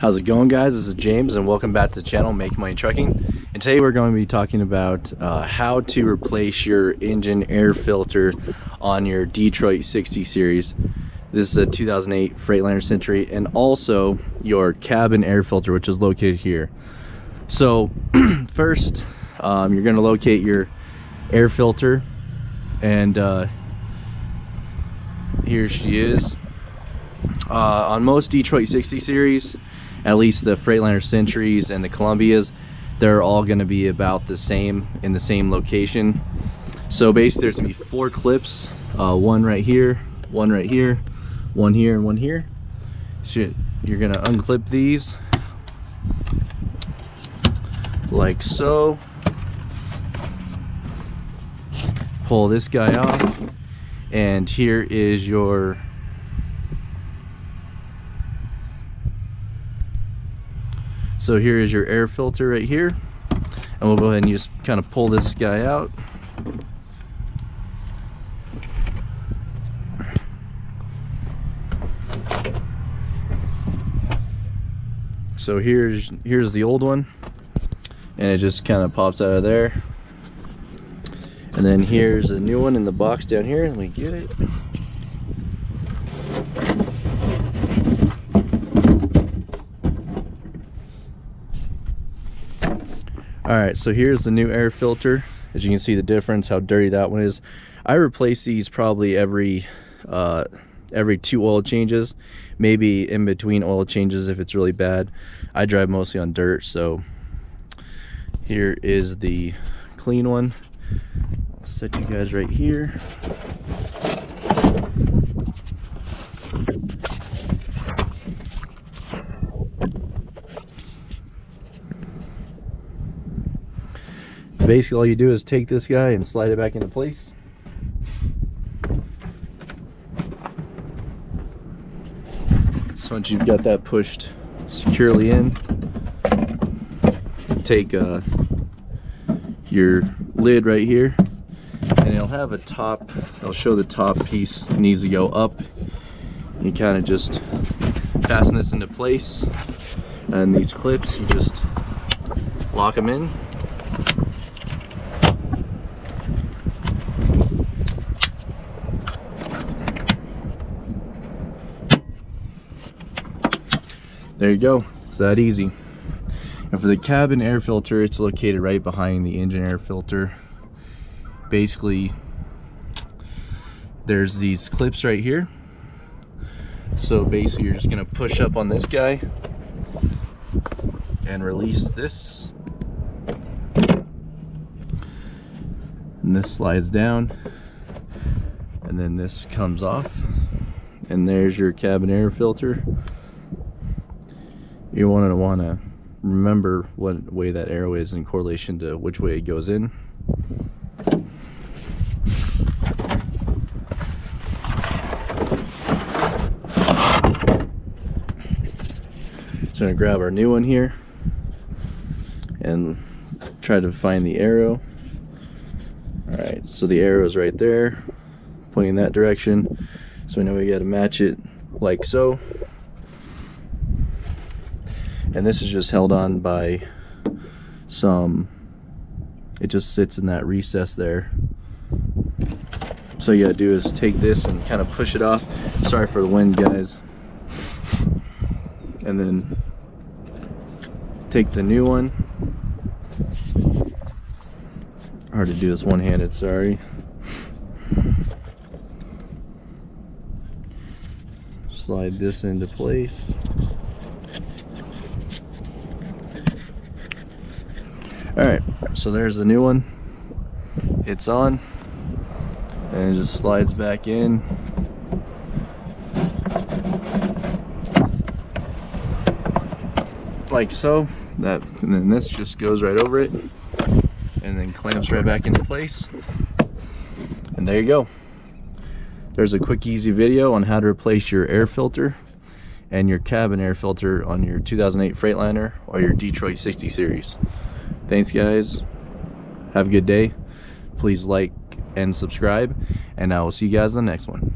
How's it going, guys? This is James and welcome back to the channel Make Money Trucking. And today we're going to be talking about how to replace your engine air filter on your Detriot60 series. This is a 2008 Freightliner Century, and also your cabin air filter, which is located here. So first you're going to locate your air filter, and here she is. On most Detriot60 series, at least the Freightliner Centuries and the Columbias, they're all going to be about the same, in the same location. So basically there's going to be 4 clips, one right here, one right here, one here, and one here. So you're going to unclip these like so, pull this guy off, and here is your here is your air filter right here, and we'll go ahead and just kind of pull this guy out. So here's the old one, and it just kind of pops out of there. And then here's a new one in the box down here. Let me get it. Alright, so here's the new air filter. As you can see the difference, how dirty that one is. I replace these probably every 2 oil changes, maybe in between oil changes if it's really bad. I drive mostly on dirt, so here is the clean one. I'll set you guys right here. Basically all you do is take this guy and slide it back into place. So once you've got that pushed securely in, take your lid right here, and it'll have a top. I'll show the top piece needs to go up. You kind of just fasten this into place, and these clips, you just lock them in. There you go, it's that easy. And for the cabin air filter, it's located right behind the engine air filter. Basically, there's these clips right here. So basically you're just gonna push up on this guy and release this. And this slides down, and then this comes off. And there's your cabin air filter. You want to remember what way that arrow is in correlation to which way it goes in. So I'm going to grab our new one here and try to find the arrow. Alright, so the arrow is right there, pointing in that direction. So we know we got to match it like so. And this is just held on by it just sits in that recess there. So you gotta do is take this and kind of push it off. Sorry for the wind, guys. And then take the new one. Hard to do this one-handed, sorry. Slide this into place. Alright, so there's the new one. It's on, and it just slides back in. Like so. And then this just goes right over it, and then clamps right back into place. And there you go. There's a quick, easy video on how to replace your air filter and your cabin air filter on your 2008 Freightliner or your Detriot60 series. Thanks, guys. Have a good day. Please like and subscribe, and I will see you guys in the next one.